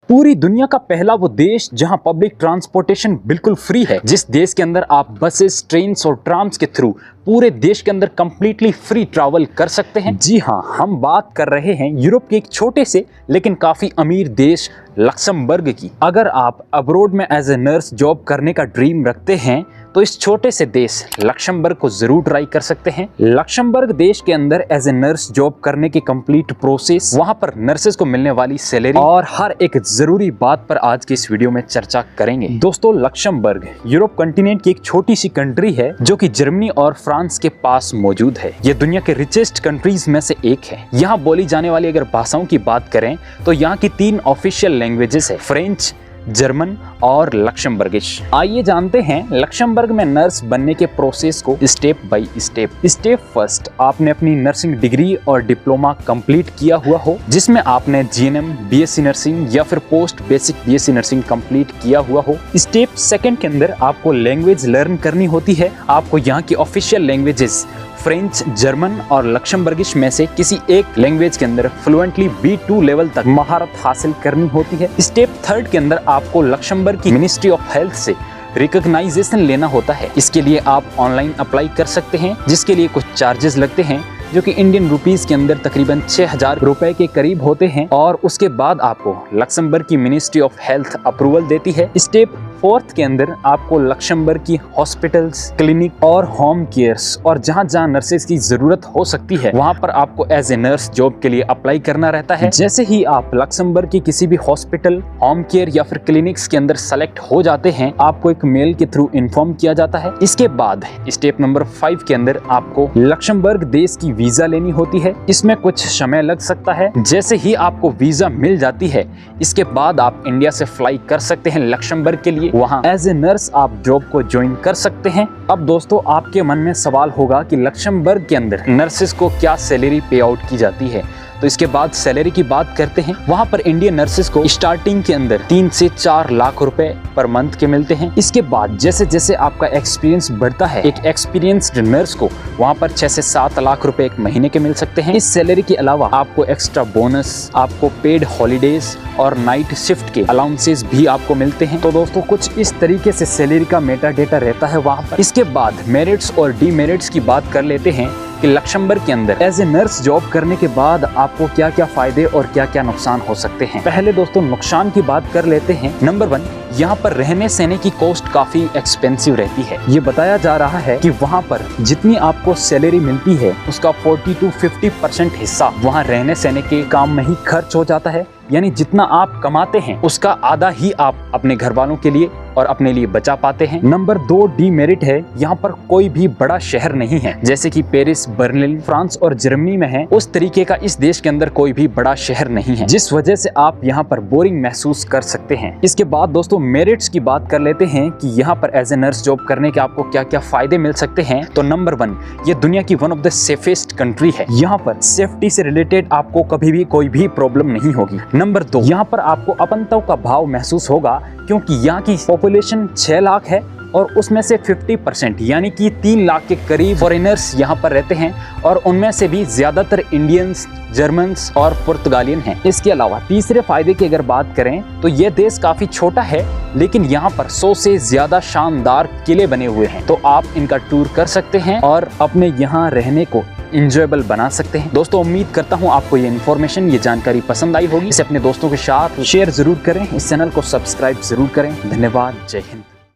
पूरी दुनिया का पहला वो देश जहां पब्लिक ट्रांसपोर्टेशन बिल्कुल फ्री है, जिस देश के अंदर आप बसेस, ट्रेन्स और ट्राम्स के थ्रू पूरे देश के अंदर कंप्लीटली फ्री ट्रैवल कर सकते हैं। जी हाँ, हम बात कर रहे हैं यूरोप के एक छोटे से लेकिन काफी अमीर देश लक्समबर्ग की। अगर आप अब्रोड में एज ए नर्स जॉब करने का ड्रीम रखते हैं तो इस छोटे से देश लक्समबर्ग को जरूर ट्राई कर सकते हैं। लक्समबर्ग देश के अंदर एज ए नर्स जॉब करने की कंप्लीट प्रोसेस, वहां पर नर्सेस को मिलने वाली सैलरी और हर एक जरूरी बात पर आज की इस वीडियो में चर्चा करेंगे। दोस्तों, लक्समबर्ग यूरोप कंटिनेंट की एक छोटी सी कंट्री है जो कि जर्मनी और फ्रांस के पास मौजूद है। ये दुनिया के रिचेस्ट कंट्रीज में से एक है। यहाँ बोली जाने वाली अगर भाषाओं की बात करें तो यहाँ की 3 ऑफिशियल लैंग्वेजेस है, फ्रेंच, जर्मन और लक्समबर्गिश। आइए जानते हैं लक्समबर्ग में नर्स बनने के प्रोसेस को step by step. Step first, आपने अपनी नर्सिंग डिग्री और डिप्लोमा कंप्लीट किया हुआ हो, जिसमें आपने जीएनएम, बीएससी नर्सिंग या फिर post basic BSc nursing complete किया हुआ हो। स्टेप सेकंड के अंदर आपको लैंग्वेज लर्न करनी होती है। आपको यहाँ की ऑफिशियल लैंग्वेजेस फ्रेंच, जर्मन और लक्समबर्गिश में से किसी एक लैंग्वेज के अंदर फ्लुएंटली B2 लेवल तक महारत हासिल करनी होती है। स्टेप थर्ड के अंदर आपको लक्समबर्ग की मिनिस्ट्री ऑफ हेल्थ से रिकॉग्नाइजेशन लेना होता है। इसके लिए आप ऑनलाइन अप्लाई कर सकते हैं, जिसके लिए कुछ चार्जेस लगते हैं जो कि इंडियन रुपीस के अंदर तकरीबन 6000 रुपए के करीब होते हैं, और उसके बाद आपको लक्समबर्ग की मिनिस्ट्री ऑफ हेल्थ अप्रूवल देती है। स्टेप फोर्थ के अंदर आपको लक्समबर्ग की हॉस्पिटल्स, क्लिनिक और होम केयर्स और जहां जहां नर्सेस की जरूरत हो सकती है वहां पर आपको एज ए नर्स जॉब के लिए अप्लाई करना रहता है। जैसे ही आप लक्समबर्ग की किसी भी हॉस्पिटल, होम केयर या फिर क्लिनिक्स के अंदर सेलेक्ट हो जाते हैं, आपको एक मेल के थ्रू इन्फॉर्म किया जाता है। इसके बाद स्टेप नंबर 5 के अंदर आपको लक्समबर्ग देश की वीजा लेनी होती है। इसमें कुछ समय लग सकता है। जैसे ही आपको वीजा मिल जाती है, इसके बाद आप इंडिया से फ्लाई कर सकते हैं लक्समबर्ग के लिए। वहां एज ए नर्स आप जॉब को ज्वाइन कर सकते हैं। अब दोस्तों, आपके मन में सवाल होगा कि लक्समबर्ग के अंदर नर्सेस को क्या सैलरी पे आउट की जाती है। तो इसके बाद सैलरी की बात करते हैं। वहां पर इंडियन नर्सेस को स्टार्टिंग के अंदर 3 से 4 लाख रुपए पर मंथ के मिलते हैं। इसके बाद जैसे जैसे आपका एक्सपीरियंस बढ़ता है, एक एक्सपीरियंस्ड नर्स को वहां पर 6 से 7 लाख रुपए एक महीने के मिल सकते हैं। इस सैलरी के अलावा आपको एक्स्ट्रा बोनस, आपको पेड हॉलीडेज और नाइट शिफ्ट के अलाउंसेस भी आपको मिलते हैं। तो दोस्तों, कुछ इस तरीके से सैलरी का मेटा डेटा रहता है वहां पर। इसके बाद मेरिट्स और डीमेरिट्स की बात कर लेते हैं कि लक्समबर्ग के अंदर एज ए नर्स जॉब करने के बाद आपको क्या क्या फायदे और क्या क्या नुकसान हो सकते हैं। पहले दोस्तों, नुकसान की बात कर लेते हैं। नंबर 1, यहाँ पर रहने सहने की कॉस्ट काफी एक्सपेंसिव रहती है। ये बताया जा रहा है कि वहाँ पर जितनी आपको सैलरी मिलती है उसका 40 to 50% हिस्सा वहाँ रहने सहने के काम में ही खर्च हो जाता है। यानी जितना आप कमाते हैं उसका आधा ही आप अपने घर वालों के लिए और अपने लिए बचा पाते हैं। नंबर 2 डीमेरिट है, यहाँ पर कोई भी बड़ा शहर नहीं है। जैसे कि पेरिस, बर्लिन फ्रांस और जर्मनी में है, उस तरीके का इस देश के अंदर कोई भी बड़ा शहर नहीं है, जिस वजह से आप यहाँ पर बोरिंग महसूस कर सकते हैं। इसके बाद दोस्तों, मेरिट्स की बात कर लेते हैं कि यहाँ पर एज ए नर्स जॉब करने के आपको क्या क्या फायदे मिल सकते हैं। तो नंबर 1, ये दुनिया की one of the safest country है। यहाँ पर सेफ्टी से रिलेटेड आपको कभी भी कोई भी प्रॉब्लम नहीं होगी। नंबर 2, यहाँ पर आपको अपनत्व का भाव महसूस होगा, क्योंकि यहाँ की पॉपुलेशन 6 लाख है और उसमें से 50% यानी कि 3 लाख के करीब फॉरेनर्स यहाँ पर रहते हैं, और उनमें से भी ज्यादातर इंडियंस, जर्मन्स और पुर्तगालियन हैं। इसके अलावा तीसरे फायदे की अगर बात करें तो ये देश काफी छोटा है, लेकिन यहाँ पर 100 से ज्यादा शानदार किले बने हुए हैं। तो आप इनका टूर कर सकते हैं और अपने यहाँ रहने को इंजॉयबल बना सकते हैं। दोस्तों, उम्मीद करता हूँ आपको ये इन्फॉर्मेशन, ये जानकारी पसंद आई होगी। इसे अपने दोस्तों के साथ शेयर जरूर करें, इस चैनल को सब्सक्राइब जरूर करें। धन्यवाद। जय हिंद।